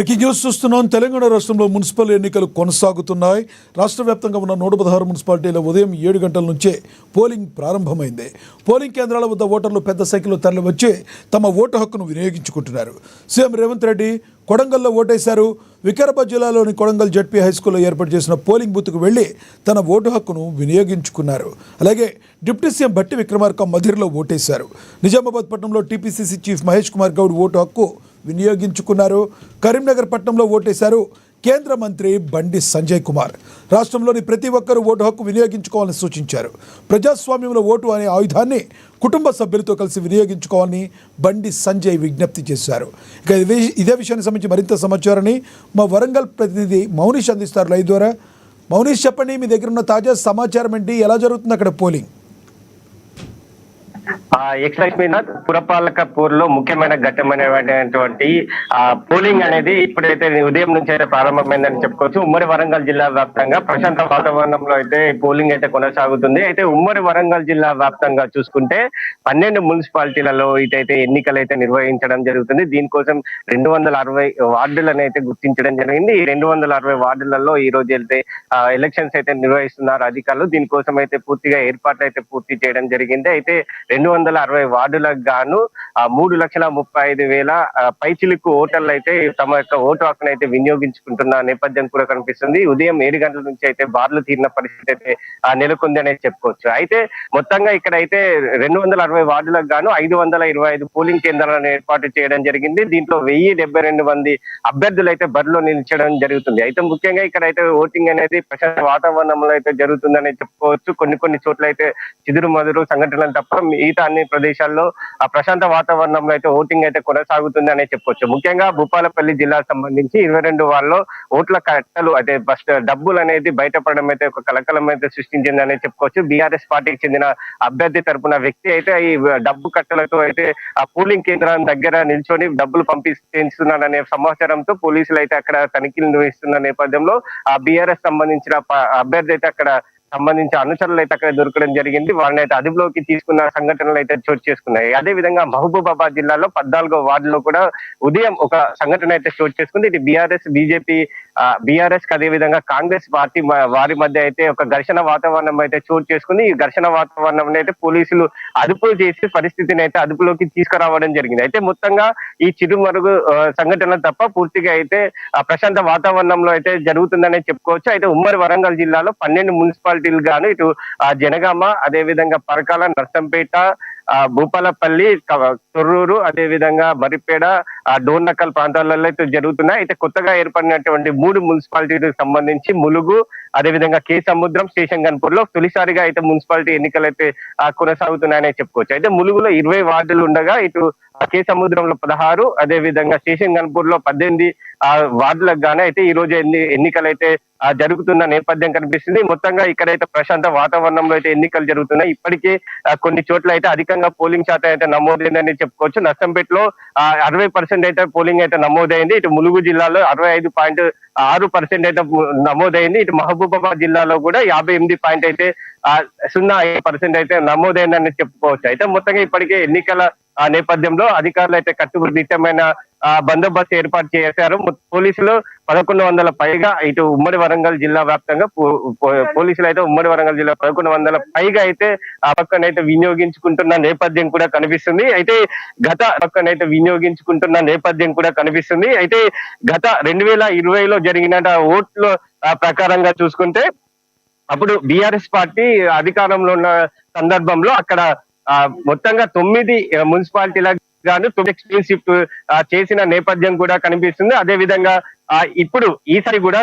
Breaking news చూస్తున్నాం. తెలంగాణ రాష్ట్రంలో municipal ఎన్నికలు కొనసాగుతున్నాయి. రాష్ట్ర వ్యాప్తంగా ఉన్న 116 మున్సిపాలిటీల ఉదయం 7 గంటల నుంచే పోలింగ్ ప్రారంభమైంది. పోలింగ్ కేంద్రాల వద్ద ఓటర్లు పెద్ద సంఖ్యలో తరలివచ్చి తమ ఓటు హక్కును వినియోగించుకుంటున్నారు. సీఎం రేవంత్ రెడ్డి కొడంగల్లో ఓటేశారు. వికారాబాద్ జిల్లాలోని కొడంగల్ జడ్పీ హైస్కూల్లో ఏర్పాటు చేసిన పోలింగ్ బూత్కు వెళ్లి తన ఓటు హక్కును వినియోగించుకున్నారు. అలాగే డిప్యూటీ సీఎం భట్టి విక్రమార్క మధిరలో ఓటేశారు. నిజామాబాద్ పట్టణంలో TPCC chief Mahesh Kumar Goud vote హక్కు వినియోగించుకున్నారు. కరీంనగర్ పట్టణంలో ఓటేశారు కేంద్ర మంత్రి బండి సంజయ్ కుమార్. రాష్ట్రంలోని ప్రతి ఒక్కరూ ఓటు హక్కు వినియోగించుకోవాలని సూచించారు. ప్రజాస్వామ్యంలో ఓటు అనే ఆయుధాన్ని కుటుంబ సభ్యులతో కలిసి వినియోగించుకోవాలని బండి సంజయ్ విజ్ఞప్తి చేశారు. ఇక ఇదే విషయానికి సంబంధించి మరింత సమాచారాన్ని మా వరంగల్ ప్రతినిధి మౌనీష్ అందిస్తారు లైవ్ ద్వారా. మౌనీష్, చెప్పండి, మీ దగ్గర ఉన్న తాజా సమాచారం ఏంటి? ఎలా జరుగుతుంది అక్కడ పోలింగ్? లక్ష్మీనాథ్, పురపాలక పూర్లో ముఖ్యమైన ఘట్టమైనటువంటి పోలింగ్ అనేది ఇప్పుడైతే ఉదయం నుంచి అయితే ప్రారంభమైందని చెప్పుకోవచ్చు. ఉమ్మడి వరంగల్ జిల్లా వ్యాప్తంగా ప్రశాంత వాతావరణంలో అయితే పోలింగ్ అయితే కొనసాగుతుంది. అయితే ఉమ్మడి వరంగల్ జిల్లా వ్యాప్తంగా చూసుకుంటే 12 మున్సిపాలిటీలలో ఇటైతే ఎన్నికలు అయితే నిర్వహించడం జరుగుతుంది. దీనికోసం 260 వార్డులను అయితే గుర్తించడం జరిగింది. ఈ 260 వార్డులలో ఈ రోజు అయితే ఎలక్షన్స్ అయితే నిర్వహిస్తున్నారు అధికారులు. దీనికోసం అయితే పూర్తిగా ఏర్పాట్లు అయితే పూర్తి చేయడం జరిగింది. అయితే 260 వార్డులకు గాను 3,35,000 పైచిలుకు ఓటర్లు అయితే తమ యొక్క ఓటు హక్కును అయితే వినియోగించుకుంటున్న నేపథ్యం కూడా కనిపిస్తుంది. ఉదయం 7 గంటల నుంచి అయితే బార్లు తీరిన పరిస్థితి అయితే నెలకొంది అనేది చెప్పుకోవచ్చు. అయితే మొత్తంగా ఇక్కడ అయితే 260 వార్డులకు గాను 525 పోలింగ్ కేంద్రాలను ఏర్పాటు చేయడం జరిగింది. దీంట్లో 1072 మంది అభ్యర్థులు అయితే బరిలో నిలిచడం జరుగుతుంది. అయితే ముఖ్యంగా ఇక్కడ అయితే ఓటింగ్ అనేది ప్రశాంత వాతావరణంలో అయితే జరుగుతుందని చెప్పుకోవచ్చు. కొన్ని చోట్ల అయితే చిదురు మదురు సంఘటనలు తప్ప మిగతా అన్ని ప్రదేశాల్లో ప్రశాంత వాతావరణంలో అయితే ఓటింగ్ అయితే కొనసాగుతుంది అనే చెప్పుకోవచ్చు. ముఖ్యంగా భూపాలపల్లి జిల్లాకు సంబంధించి 22 వార్డులో ఓట్ల కట్టలు అయితే డబ్బులు అనేది బయటపడడం అయితే ఒక కలకలం అయితే సృష్టించింది అనే చెప్పుకోవచ్చు. బీఆర్ఎస్ పార్టీకి చెందిన అభ్యర్థి తరపున వ్యక్తి అయితే ఈ డబ్బు కట్టలతో అయితే ఆ పోలింగ్ కేంద్రం దగ్గర నిల్చొని డబ్బులు పంపిస్తున్నారనే సమాచారంతో పోలీసులు అయితే అక్కడ తనిఖీలు నిర్వహిస్తున్న నేపథ్యంలో ఆ బీఆర్ఎస్ సంబంధించిన అభ్యర్థి అయితే అక్కడ సంబంధించిన అనుచరులు అయితే అక్కడ దొరకడం జరిగింది. వాళ్ళని అయితే అదుపులోకి తీసుకున్న సంఘటనలు అయితే చోటు చేసుకున్నాయి. అదే విధంగా మహబూబాబాద్ జిల్లాలో 14వ వార్డులో కూడా ఉదయం ఒక సంఘటన అయితే చోటు చేసుకుంది. ఇది బీఆర్ఎస్ బీజేపీ బీఆర్ఎస్ అదే విధంగా కాంగ్రెస్ పార్టీ వారి మధ్య అయితే ఒక ఘర్షణ వాతావరణం అయితే చోటు చేసుకుంది. ఈ ఘర్షణ వాతావరణం అయితే పోలీసులు అదుపులు చేసి పరిస్థితిని అయితే అదుపులోకి తీసుకురావడం జరిగింది. అయితే మొత్తంగా ఈ చిరుమరుగు సంఘటనలు తప్ప పూర్తిగా అయితే ప్రశాంత వాతావరణంలో అయితే జరుగుతుందనే చెప్పుకోవచ్చు. అయితే ఉమ్మడి వరంగల్ జిల్లాలో 12 మున్సిపాలిటీలు గాను ఇటు జనగామ, అదే విధంగా పరకాల, నర్సంపేట, భూపాలపల్లి, తొర్రూరు, అదే విధంగా మరిపేడ, డోర్నకల్ ప్రాంతాలలో అయితే జరుగుతున్నాయి. అయితే కొత్తగా ఏర్పడినటువంటి 3 మున్సిపాలిటీలకు సంబంధించి ములుగు, అదేవిధంగా కే సముద్రం, స్టేషన్ గన్పూర్ లో తొలిసారిగా అయితే మున్సిపాలిటీ ఎన్నికలు అయితే కొనసాగుతున్నాయని చెప్పుకోవచ్చు. అయితే ములుగులో 20 వార్డులు ఉండగా ఇటు కే సముద్రంలో 16, అదే విధంగా స్టేషన్ గన్పూర్ లో 18 వార్డులకు గానే అయితే ఈ రోజు ఎన్నికలు అయితే జరుగుతున్న నేపథ్యం కనిపిస్తుంది. మొత్తంగా ఇక్కడైతే ప్రశాంత వాతావరణంలో అయితే ఎన్నికలు జరుగుతున్నాయి. ఇప్పటికే కొన్ని చోట్ల అయితే అధికంగా పోలింగ్ శాతం అయితే నమోదైందని చెప్పుకోవచ్చు. నర్సంపేటలో 60% అయితే పోలింగ్ అయితే నమోదైంది. ఇటు ములుగు జిల్లాలో 65.6% అయితే నమోదైంది. ఇటు మహబూబాబాద్ జిల్లాలో కూడా 58.05% అయితే నమోదైందని చెప్పుకోవచ్చు. అయితే మొత్తంగా ఇప్పటికే ఎన్నికల నేపథ్యంలో అధికారులు అయితే కట్టుదిట్టమైన బందోబస్తు ఏర్పాటు చేశారు. పోలీసులు 1100 పైగా ఇటు ఉమ్మడి వరంగల్ జిల్లా వ్యాప్తంగా పోలీసులు అయితే ఉమ్మడి వరంగల్ జిల్లా 1100 పైగా అయితే ఆ పక్కనైతే వినియోగించుకుంటున్న నేపథ్యం కూడా కనిపిస్తుంది. అయితే గత 2020లో జరిగిన ఓట్ల ప్రకారంగా చూసుకుంటే అప్పుడు బీఆర్ఎస్ పార్టీ అధికారంలో ఉన్న సందర్భంలో అక్కడ మొత్తంగా 9 మున్సిపాలిటీలకు గాను 9 క్లీన్ షిఫ్ట్ చేసిన నేపథ్యం కూడా కనిపిస్తుంది. అదే విధంగా ఇప్పుడు ఈసారి కూడా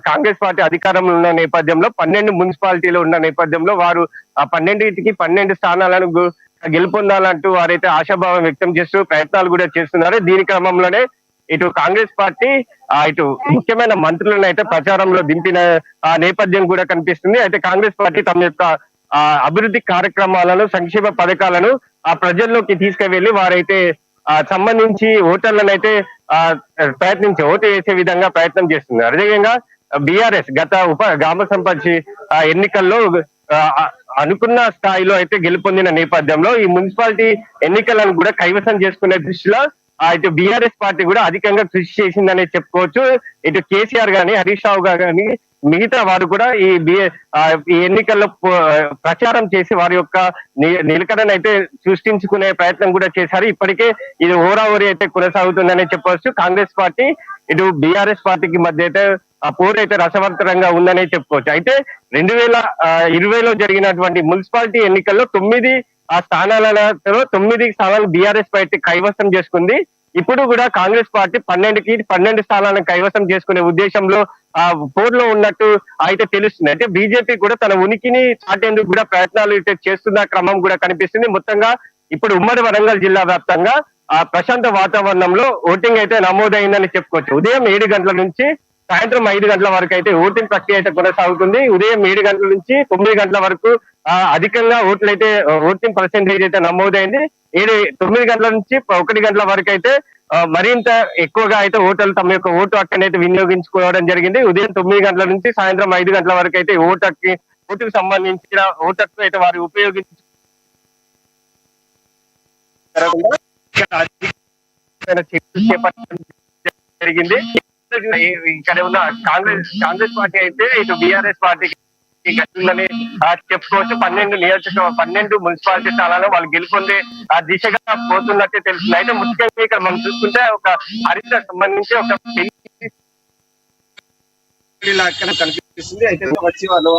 కాంగ్రెస్ పార్టీ అధికారంలో ఉన్న నేపథ్యంలో 12 మున్సిపాలిటీలు ఉన్న నేపథ్యంలో వారు 12కి 12 స్థానాలను గెలుపొందాలంటూ వారైతే ఆశాభావం వ్యక్తం చేస్తూ ప్రయత్నాలు కూడా చేస్తున్నారు. దీని క్రమంలోనే ఇటు కాంగ్రెస్ పార్టీ ఇటు ముఖ్యమైన మంత్రులను అయితే ప్రచారంలో దింపిన నేపథ్యం కూడా కనిపిస్తుంది. అయితే కాంగ్రెస్ పార్టీ తమ యొక్క అభివృద్ధి కార్యక్రమాలను, సంక్షేమ పథకాలను ప్రజల్లోకి తీసుకువెళ్లి వారైతే సంబంధించి ఓటర్లను అయితే ఓటు వేసే విధంగా ప్రయత్నం చేస్తున్నారు. అదేవిధంగా బీఆర్ఎస్ గత గ్రామ సంపంచి ఎన్నికల్లో అనుకున్న స్థాయిలో అయితే గెలుపొందిన నేపథ్యంలో ఈ మున్సిపాలిటీ ఎన్నికలను కూడా కైవసం చేసుకునే దృష్టిలో ఇటు బీఆర్ఎస్ పార్టీ కూడా అధికంగా కృషి చేసిందనే చెప్పుకోవచ్చు. ఇటు కేసీఆర్ గాని, హరీష్ రావు గాని, మిగతా వారు కూడా ఈ ఎన్నికల్లో ప్రచారం చేసి వారి యొక్క నిలకడను అయితే సృష్టించుకునే ప్రయత్నం కూడా చేశారు. ఇప్పటికే ఇది ఓరాఓరి అయితే కొనసాగుతుందనే చెప్పవచ్చు. కాంగ్రెస్ పార్టీ ఇటు బీఆర్ఎస్ పార్టీకి మధ్య అయితే ఆ పోరు అయితే రసవత్తరంగా ఉందనే చెప్పుకోవచ్చు. అయితే 2020లో జరిగినటువంటి మున్సిపాలిటీ ఎన్నికల్లో 9 స్థానాలలో 9 స్థానాలు బీఆర్ఎస్ పార్టీ కైవసం చేసుకుంది. ఇప్పుడు కూడా కాంగ్రెస్ పార్టీ 12కి 12 స్థానాలను కైవసం చేసుకునే ఉద్దేశంలో పోరులో ఉన్నట్టు అయితే తెలుస్తుంది. అయితే బీజేపీ కూడా తన ఉనికిని చాటేందుకు కూడా ప్రయత్నాలు అయితే చేస్తున్న క్రమం కూడా కనిపిస్తుంది. మొత్తంగా ఇప్పుడు ఉమ్మడి వరంగల్ జిల్లా వ్యాప్తంగా ప్రశాంత వాతావరణంలో ఓటింగ్ అయితే నమోదైందని చెప్పుకోవచ్చు. ఉదయం 7 గంటల నుంచి సాయంత్రం 5 గంటల వరకు అయితే ఓటింగ్ ప్రక్రియ అయితే కొనసాగుతుంది. ఉదయం 7 గంటల నుంచి 9 గంటల వరకు అధికంగా ఓటింగ్ పర్సెంటేజ్ అయితే నమోదైంది. 9 గంటల నుంచి 1 గంటల వరకు అయితే మరింత ఎక్కువగా అయితే ఓటర్లు తమ యొక్క ఓటు హక్కుని అయితే వినియోగించుకోవడం జరిగింది. ఉదయం 9 గంటల నుంచి సాయంత్రం 5 గంటల వరకు అయితే ఓటుకు సంబంధించిన ఓటు హక్కు అయితే వారు ఉపయోగించు జరిగింది. ఇక్కడ ఉన్న కాంగ్రెస్ పార్టీ అయితే ఇటు బీఆర్ఎస్ పార్టీకి గట్టిందని చెప్పుకోవచ్చు. 12 మున్సిపాలిటీ స్థానాలను వాళ్ళు గెలుపొందే దిశగా పోతున్నట్టే తెలుస్తుంది. అయితే ముఖ్యంగా ఇక్కడ మనం చూసుకుంటే ఒక హరిత సంబంధించి ఒక కనిపిస్తుంది. అయితే వచ్చి వాళ్ళు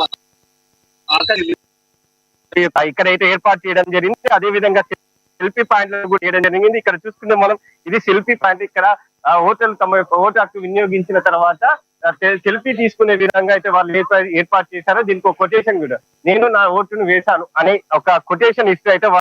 ఇక్కడైతే ఏర్పాటు చేయడం జరిగింది. అదే విధంగా సెల్ఫీ పాయింట్లు కూడా చేయడం జరిగింది. ఇక్కడ చూసుకుంటే మనం ఇది సెల్ఫీ పాయింట్. ఇక్కడ ఓటర్లు తమ యొక్క ఓటు హక్కు వినియోగించిన తర్వాత సెల్ఫీ తీసుకునే విధంగా అయితే వాళ్ళు ఏర్పాటు చేశారో దీనికి ఒక కొటేషన్ కూడా, నేను నా ఓటును వేశాను అనే ఒక కొటేషన్ ఇస్తూ అయితే